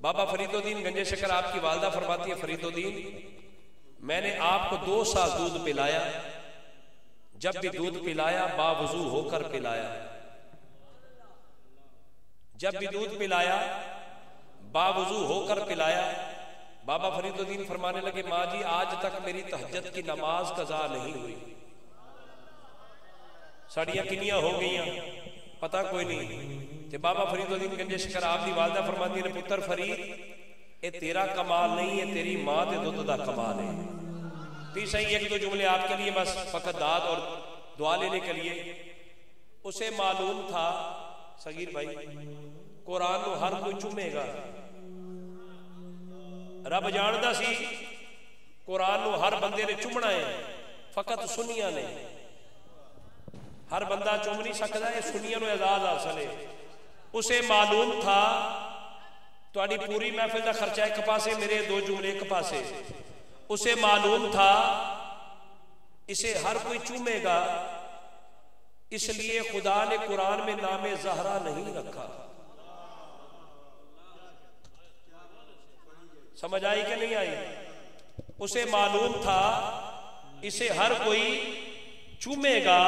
بابا فرید الدین گنج شکر آپ کی والدہ فرماتی ہے فرید الدین میں نے آپ کو 2 سال دودھ پلایا، جب بھی دودھ پلایا باوضو ہو کر پلایا، جب بھی دودھ پلایا باوضو ہو کر پلایا۔ بابا فرید الدین فرمانے لگے ماں جی آج تک میری تہجد کی نماز قضا نہیں ہوئی، ساڑیاں کنیاں ہو گئیاں پتہ کوئی نہیں۔ تے بابا فرید الدین گنج شکر آپ دی والدہ فرماتی نے پتر فرید اے تیرا کمال نہیں ہے، تیری ماں دے دودھ دا کمال ہے۔ پھر صحیح 1-2 جملے آپ کے لیے بس فقط داد اور دعا لینے کے لیے۔ اسے معلوم تھا صغیر بھائی قرآن نو ہر کوئی چومے گا، رب جاندا سی قرآن نو ہر بندے نے چومنا ہے، فقط سنیاں نے، ہر بندہ چوم نہیں سکتا ہے، سنیاں نو اعزاز حاصل ہے۔ اسے معلوم تھا تہاڈی پوری محفل دا خرچہ ایک پاسے، میرے 2 جملے ایک پاسے۔ اسے معلوم تھا اسے ہر کوئی چومے گا، اس لیے خدا نے قرآن میں نام زہرا نہیں رکھا۔ سمجھ آئی کہ نہیں آئی؟ اسے معلوم تھا اسے ہر کوئی چومے گا،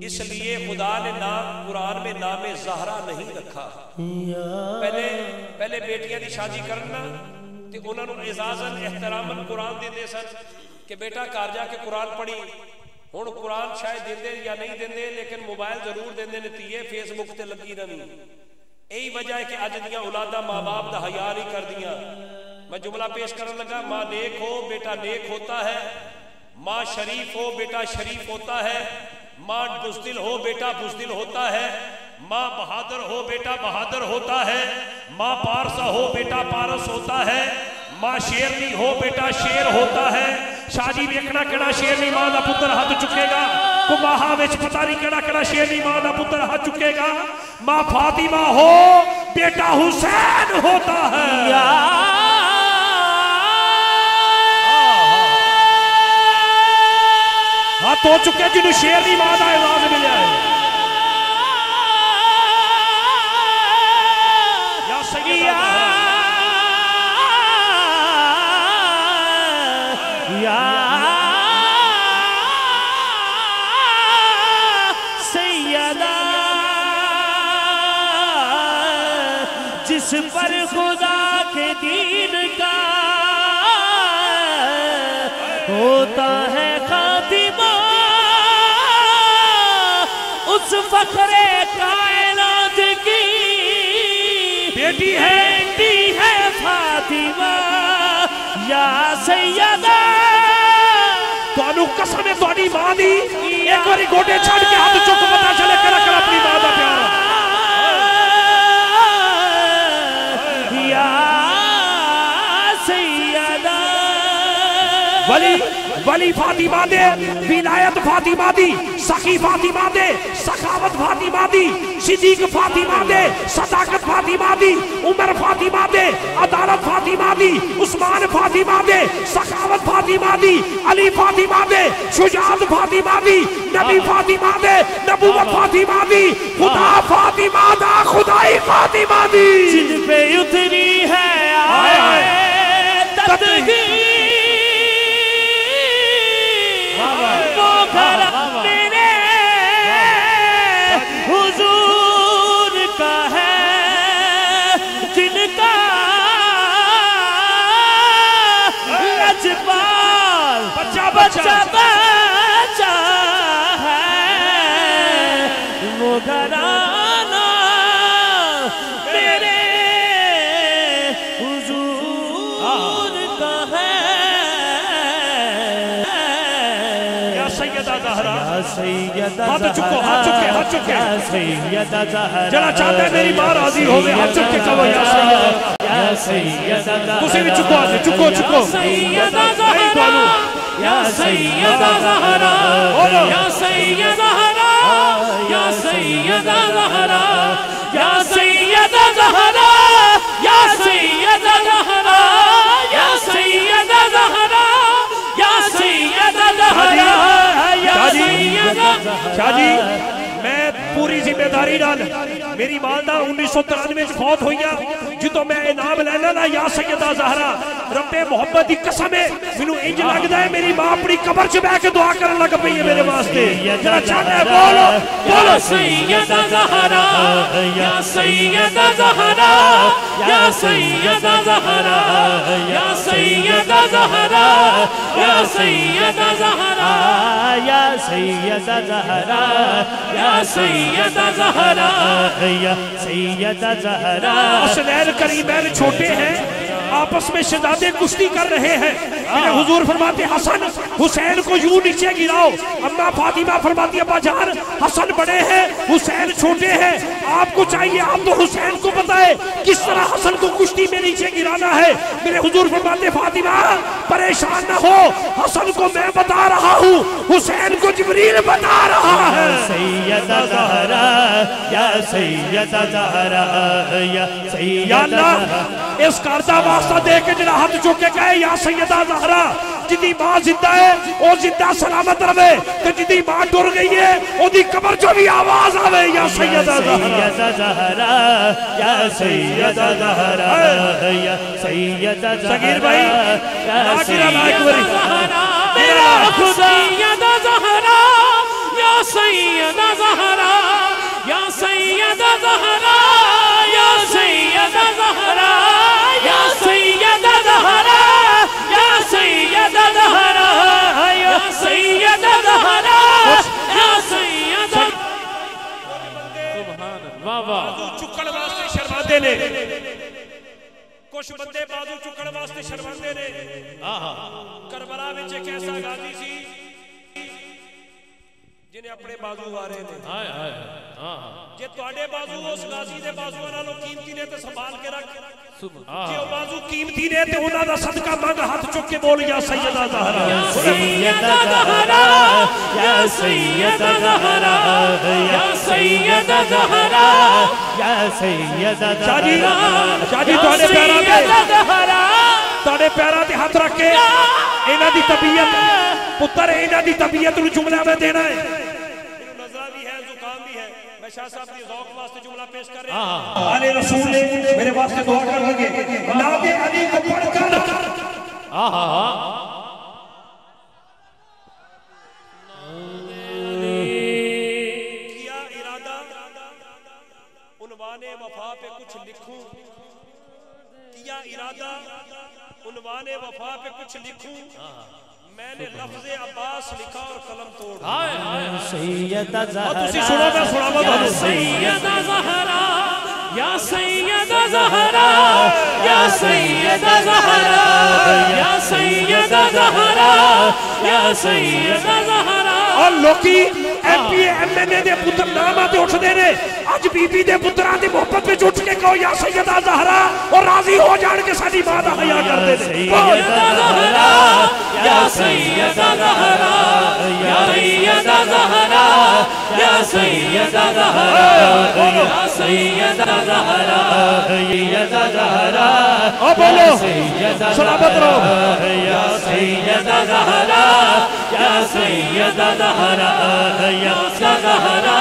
اس لیے خدا نے نام قرآن میں نام زہرا نہیں رکھا۔ پہلے بیٹیاں دی شادی کرنا تے انہاں نوں اعزازاً احتراماً قرآن دیندے سن کہ بیٹا گھر جا کے قرآن پڑھی۔ ہن قرآن شاید دیندے یا نہیں دیندے لیکن موبائل ضرور دیندے نے تیے فیس بک تے لگی رہنی۔ یہی وجہ ہے کہ اج دیاں اولاداں ماں باپ دا حیا نہیں کردیاں۔ میں جملہ پیش کرنے لگا، ماں نیک ہو بیٹا نیک ہوتا ہے، ماں شریف ہو بیٹا شریف ہوتا ہے، ماں بزدل ہو بیٹا بزدل ہوتا ہے، ماں بہادر ہو بیٹا بہادر ہوتا ہے، ماں پارسا ہو بیٹا پارس ہوتا ہے، ماں شیرنی ہو بیٹا شیر ہوتا ہے۔ شاہ جی ویکھنا کیڑا شیرنی ماں دا پتر ہاتھ چکے گا، کماہا وچ پتہ نہیں کیڑا شیرنی ماں دا پتر ہاتھ چکے گا۔ ماں فاطمہ ہو بیٹا حسین ہوتا ہے۔ ہاتھ ہو چکے جنہوں شیرنی ماں دا اعزاز ملیا ہے۔ یا سیدہ یا سیدہ جس پر خدا کے دین کا ہوتا ہے خاتمہ، اس فخر کائنات کی بیٹی ہے فاطمہ۔ یا سیدہ تانوں قسم ہے تہاڈی ماں دی، ایک باری گوٹے چھڑ کے ہاتھ چک پتہ چلے کڑا کڑا اپنی ماں دا پیار۔ یا سیدہ ولی فاطمہ دے، ولایت فاطمہ دی، سخی فاطمہ دے، سخاوت فاطمہ دی، صدیق فاطمہ دے، صداقت فاطمہ دی، عمر فاطمہ دے، عدالت فاطمہ دی، عثمان فاطمہ دے، سخاوت فاطمہ دی، علی فاطمہ دے، شجاعت فاطمہ دی، نبی فاطمہ دے، نبوت فاطمہ دی، خدا فاطمہ دا خدائی فاطمہ دی، جن پہ اتری ہے آیت تطہیر۔ میرے حضور کا ہے جن کا لجپال بچہ بچہ ہے وہ گھرانہ میرے حضور کا ہے۔ ہاتھ چکو ہاتھ چکے جڑا چاہتا ہے میری ماں راضی ہوگی ہاتھ چکے کہو یا سیدہ تسی بھی چکو ہاتھ چکو سیدہ زہرا یا سیدہ زہرا یا سیدہ زہرا یا سیدہ زہرا یا سیدہ زہرا یا سیدہ زہرا یا سیدہ زہرا یا سیدہ زہرا۔ شاہ جی میں پوری ذمہ داری نال میری والدہ 1993 میں فوت ہوئی جدو میں انعام لینا نا یا سیدہ زہرا رب محبت دی قسم ہے مینوں انج لگدا ہے میری ماں اپنی قبر چ بیٹھ کے دعا کرن لگ پئی ہے میرے واسطے ذرا چاہتا ہے بولو بولو سیدہ زہرا یا سیدہ زہرا یا سیدہ زہرا یا سیدہ زہرا یا سیدہ زہرا یا سیدہ زہرا یا سیدہ زہرا یا سیدہ زہرا حسنین کریمین چھوٹے ہیں آپس میں شہزادے کشتی کر رہے ہیں میرے حضور فرماتے حسن حسین کو یوں نیچے گراؤ اماں فاطمہ فرماتی ابا جان حسن بڑے ہیں حسین چھوٹے ہیں آپ کو چاہیے آپ تو حسین کو بتائے کس طرح حسن کو کشتی میں نیچے گرانا ہے میرے حضور فرماتے فاطمہ پریشان نہ ہو حسن کو میں بتا رہا ہوں حسین کو جبریل بتا رہا ہے سیدہ زہرا یا سیدہ زہرا یا سیدہ زہرا اس کارتا واسطہ دے کے جنہا ہاتھ چکے کہے یا سیدہ زہرا جدی ماں زندہ ہے او زندہ سلامت رہے کہ جدی ماں ڈر گئی ہے او دی قبر جو بھی آواز آوے یا سیدہ زہرا یا سیدہ زہرا یا سیدہ زہرا سگیر بھائی سیدہ زہرا میرا خدا سیدہ زہرا یا سیدہ زہرا یا سیدہ زہرا یا سیدہ زہرا یا سیدہ زہرا یا سیدہ زہرا یا سیدہ زہرا یا سیدہ بازو چکڑ واسطے شرماندے نے کچھ بندے بازو چکڑ واسطے شرماندے نے کربلا وچ ایک ایسا غازی سی جنہیں اپنے بازو وارے نے جے تواڈے بازو اس غازی دے بازو نالوں قیمتی نے تے سنبھال کے رکھ جے او بازو قیمتی نے تے انہاں دا صدقہ مانگ ہاتھ چک کے بول یا سیدہ زہرا یا سیدہ زہرا یا سیدہ زہرا یا سیدہ زہرا یا سیدہ زہرا شاہ جی تواڈے پیراں تے ہاتھ رکھ کے انہاں دی طبیعت پتر انہاں دی طبیعت نوں جملہ میں دینا ہے نظرہ بھی ہے زکام بھی ہے میں شاہ صاحب کی ذوق واسطے جملہ پیش کر رہے ہیں آل رسول نے میرے واسطے دعا کر لگے نام علی کو پڑھ کر کیا ارادہ عنوان وفا پہ کچھ لکھوں کیا ارادہ عنوان وفا پہ کچھ لکھوں میں نے لفظ عباس لکھا اور قلم توڑ سیدہ زہرا تسی سنو میں سناوا یا سیدہ زہرا یا سیدہ زہرا یا سیدہ زہرا یا سیدہ زہرا یا سیدہ زہرا اور لوکی ایم پی ایم این اے دے پتر نامہ تے اٹھ دے نے اج بی بی دے پتران دی محبت پہ اٹھ کے کہو یا سیدہ زہرا اور راضی ہو جان کے ساری ماں دا حیا کر دے سیدہ زہرا یا سیدہ زہرا یا سیدہ زہرا یا سیدہ زہرا یا سیدہ زہرا سیدہ زہرا او بولو سلامت رہو یا سیدہ زہرا یا سیدہ زہرا یا زہرا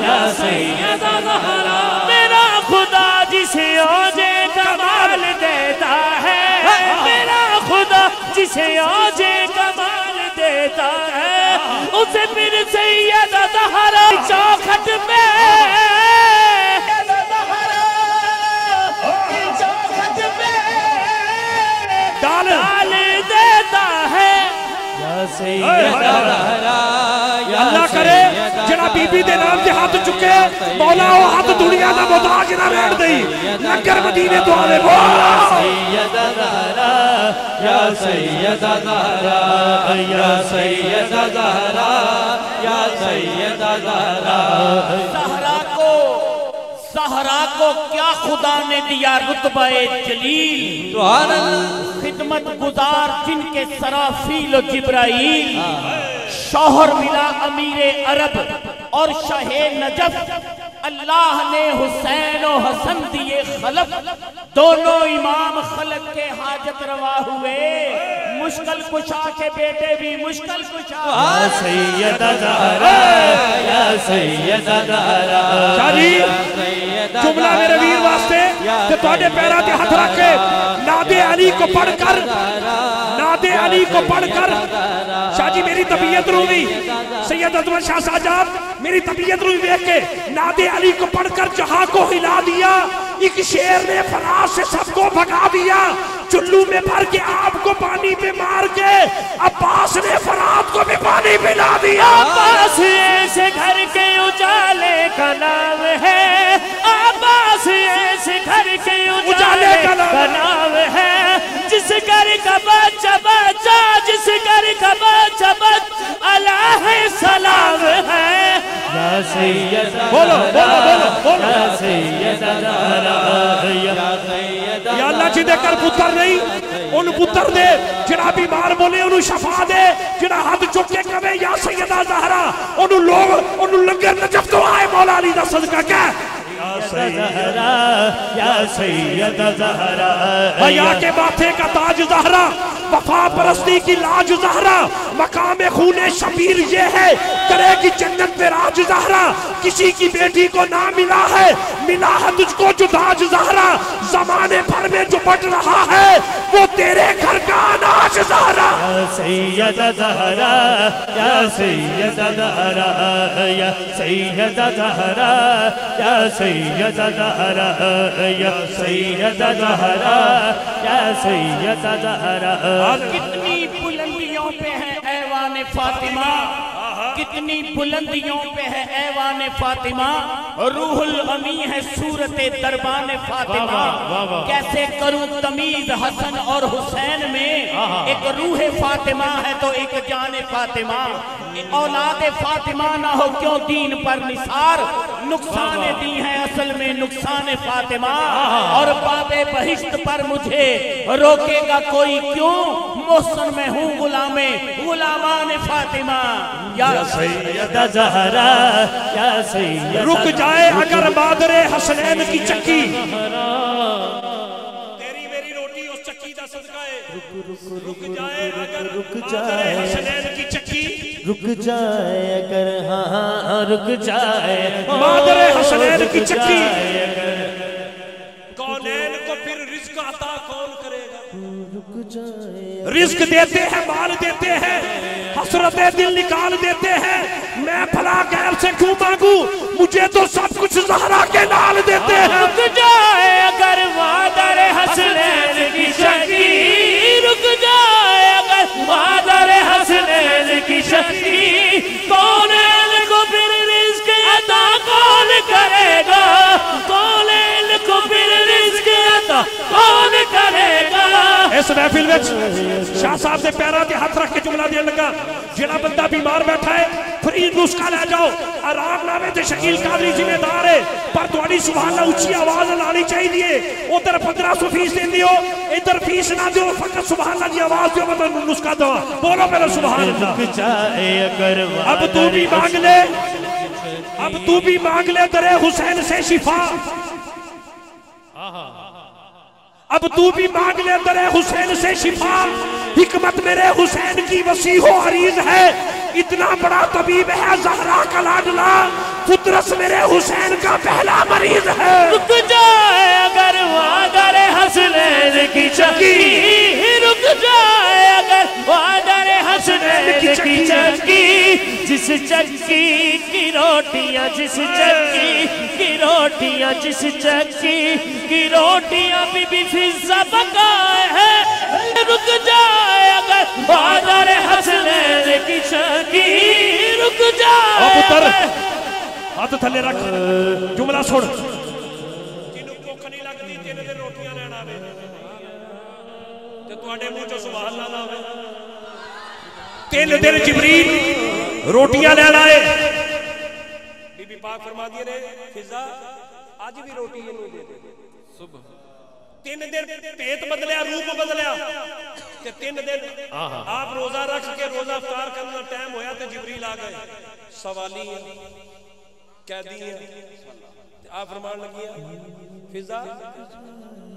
یا سیدہ زہرا میرا خدا جسے اوجے کمال دیتا ہے میرا خدا جسے اوجے کمال دیتا ہے اسے پھر سیدہ زہرا چوکھٹ میں ڈال دیتا ہے اللہ کرے جنا بی بی دے نام دے ہاتھ چکے مولا وہ ہاتھ دنیا دا محتاج نہ بیٹھ دئی لنگر مدینے تو آلے بولا سیدہ زہرا یا سیدہ زہرا یا سیدہ زہرا یا سیدہ زہرا زہرا کو کیا خدا نے دیا رتبہ جلیل خدمت گزار جن کے سرافیل و جبرائیل شوہر ملا امیر عرب اور شاہ نجف اللہ نے حسین و حسن دیے خلف دونوں امام خلق کے حاجت روا ہوئے، مشکل کشا کے بیٹے بھی مشکل کشا۔ یا سیدہ زہرا یا سیدہ زہرا، شاہ جی جملہ میرے ویر واسطے کہ توڑے پیرا دے ہاتھ رکھ کے ناد علی کو پڑھ کر، ناد علی کو پڑھ کر شاہ جی میری طبیعت روی، سید عظمت شاہ ساجاب میری طبیعت روی دیکھ کے ناد علی کو پڑھ کر جہاں کو ہلا دیا، ایک شیر نے فراز سے سب کو بھگا دیا، چلو میں بھر کے آپ کو پانی پہ مار کے عباس نے فرات کو بھی پانی پہ لا دیا۔ عباس ایسے گھر کے اجالے کا نام ہے، عباس ایسے گھر کے اجالے کا نام ہے، جس گھر کا بچہ بچہ، جس گھر کا بچہ بچہ علیہ السلام ہے۔ یا سیدہ بولو بولو بولو، یا سیدہ زہرا یا اللہ جی دے کر پتر نہیں، ان پتر دے جنہ بیمار بولے انہوں شفا دے، جنہ ہاتھ چکے کبھے یا سیدہ زہرا، انہوں لوگ انہوں لنگر نجف تو آئے مولا علی دا صدقہ کیا؟ زہرا یا سیدہ زہرا، حیا کے ماتھے کا تاج زہرا، وفا پرستی کی لاج زہرا، مقام خون شبیر یہ ہے، کرے گی جنت میں راج زہرا، کسی کی بیٹی کو نہ ملا ہے، ملا ہے تجھ کو جو تاج زہرا، زمانے بھر میں جو بڑھ رہا ہے وہ تیرے گھر کا اناج زہرا۔ یا سیدہ زہرا یا سیدہ زہرا یا سیدہ زہرا یا سیدہ زہرا یا سیدہ زہرا یا سیدہ زہرا۔ کتنی بلندیوں پہ ہے ایوان فاطمہ، کتنی بلندیوں پہ ہے ایوان فاطمہ، روح الامی ہے صورت دربان فاطمہ، کیسے کروں تمیز حسن اور حسین میں، ایک روح فاطمہ ہے تو ایک جان فاطمہ، اولاد فاطمہ نہ ہو کیوں دین پر نثار، نقصان دی ہے اصل میں نقصان فاطمہ، اور باب بہشت پر مجھے روکے گا کوئی کیوں، محسن میں ہوں غلامان فاطمہ۔ یا سیدہ زہرا یا سیدہ، رک جائے اگر مادر حسنین کی چکی، تیری میری روٹی اس چکی دا صدقہ ہے، رک جائے اگر مادر حسنین کی چکی، رک جائے اگر ہاں رک جائے مادر حسنین کی چکی، کونین کو پھر رزق عطا کون کرے گا؟ رزق دیتے ہیں، مال دیتے ہیں، حسرت دل نکال دیتے ہیں، میں بھلا غیر سے کیوں مانگوں، مجھے تو سب کچھ زہرا کے نال دیتے ہیں۔ رک جائے اگر مادر حسنین کی چکی، رک جائے اگر مادر حسنین کی چکی، کونین کو پھر رزق عطا کون کرے گا، کونین کو پھر رزق عطا کون کرے گا۔ اس محفل وچ شاہ صاحب دے پیراں تے ہاتھ رکھ کے جملہ دین لگا، جڑا بندہ بیمار بیٹھا ہے فرید نسخہ لے جاؤ، آرام نامے تے شکیل قادری ذمہ دار ہے، پر تہاڈی سبحان اللہ اونچی آواز لانی چاہیے، ادھر 1500 فیس دیندی ہو، ادھر فیس نہ دیو، فقط سبحان اللہ دی آواز دیو، مطلب نسخہ دو، بولو پہلے سبحان اللہ۔ رک جائے اگر اب تو بھی مانگ لے، اب تو بھی مانگ لے در حسین سے شفا، اب تو بھی مانگ لے در حسین سے شفا، حکمت میرے حسین کی وسیع و عریض ہے، اتنا بڑا طبیب ہے زہرا کا لاڈلا، فطرس میرے حسین کا پہلا مریض ہے۔ رک جائے اگر مادر حسنین کی چکی، رک جائے اگر مادر حسنین کی چکی، جس چکی کی روٹیاں، جس چکی کی روٹیاں، جس چکی کی روٹیاں بی بی فضہ پکائے ہیں، رک جائے اگر مادر حسنین کی چکی، رک جائے۔ ہاتھ تھلے رکھ، جملہ چھوڑ، جنہوں بھوک نہیں لگتی 3 دن روٹیاں لینا آوے تے تواڈے منہ چوں سبحان اللہ نہ آوے، 3 دن جبریل روٹیاں لینا آئے، بی بی پاک فرما دیے نے فضا آج بھی روٹی انہوں دے دے، 3 دن پیٹ بدلیا، روپ بدلیا، کہ 3 دن آپ روزہ رکھ کے روزہ افطار کرنا ٹائم ہویا تے جبریل آ گئے، سوالی ہیں قیدی ہیں، آپ فرمان لگیا فضا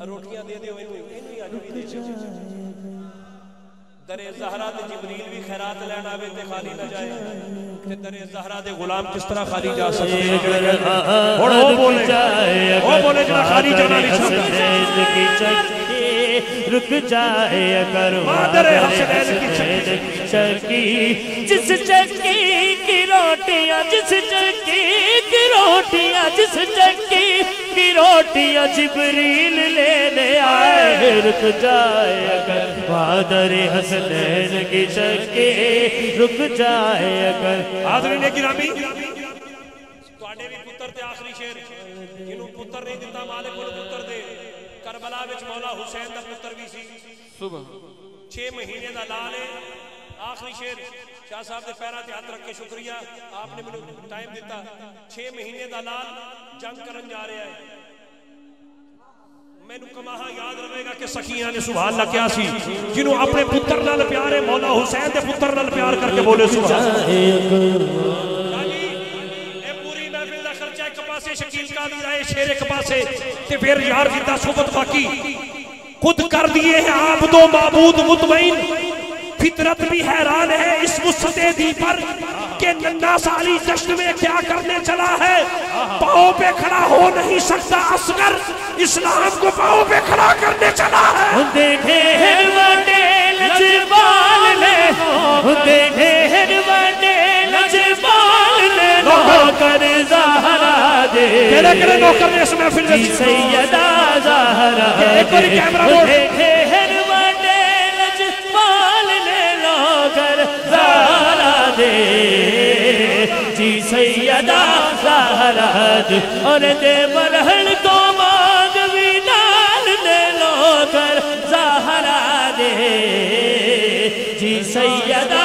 روٹیاں دے دیو انہی آج بھی دے دیو در زہرا دے جبریل بھی خیرات لین آوے تے خالی نہ جائے کہ در زہرا دے غلام کس طرح خالی جا سکتے اور وہ بولے جنا خالی جانا نہیں سکتے رک جائے اگر مادر حسنین کی چکی جس چکی کی روٹیاں جس چکی کی روٹیاں جس چکی کی روٹیاں جبریل لینے آئے رک جائے اگر مادر حسنین کی چکی رک جائے اگر حاضرین گرامی تواڈے بھی پتر تے آخری شیر جنہوں پتر نہیں دیتا مالک کو پتر دے کربلا وچ مولا حسین دا پتر بھی سی صبح 6 مہینے دا لال ہے آخری شیر شاہ صاحب دے پیراں تے ہاتھ رکھ کے شکریہ آپ نے مجھے ٹائم دیتا 6 مہینے دا لال جنگ کرن جا رہا ہے میں نو کماہا یاد رہے گا کہ سکینہ نے سبحان اللہ کیا سی جنہوں اپنے پتر نال پیار ہے مولا حسین دے پتر نال پیار کر کے بولے سبحان شکیل قادری رائے شیر ایک پاسے کہ پھر یار جیتا صحبت باقی خود کر دیے ہیں عابد و معبود مطمئن فطرت بھی حیران ہے اس وسط دی پر کہ ننھا سالی جشن میں کیا کرنے چلا ہے پاؤں پہ کھڑا ہو نہیں سکتا اصغر اسلام کو پاؤں پہ کھڑا کرنے چلا ہے دیکھے ہیں وڈے لجبال نے دیکھے ہیں وڈے لجبال نے نوکر زہرا دے کرے نوکر نے اس محفل جی سیدہ زہرا دے دیکھے ہیں وڈے لجبال نے نوکر زہرا دے جی سیدہ زہرا دے اور دے مرحل کو مانگ بھی نال دے نوکر زہرا دے جی سیدہ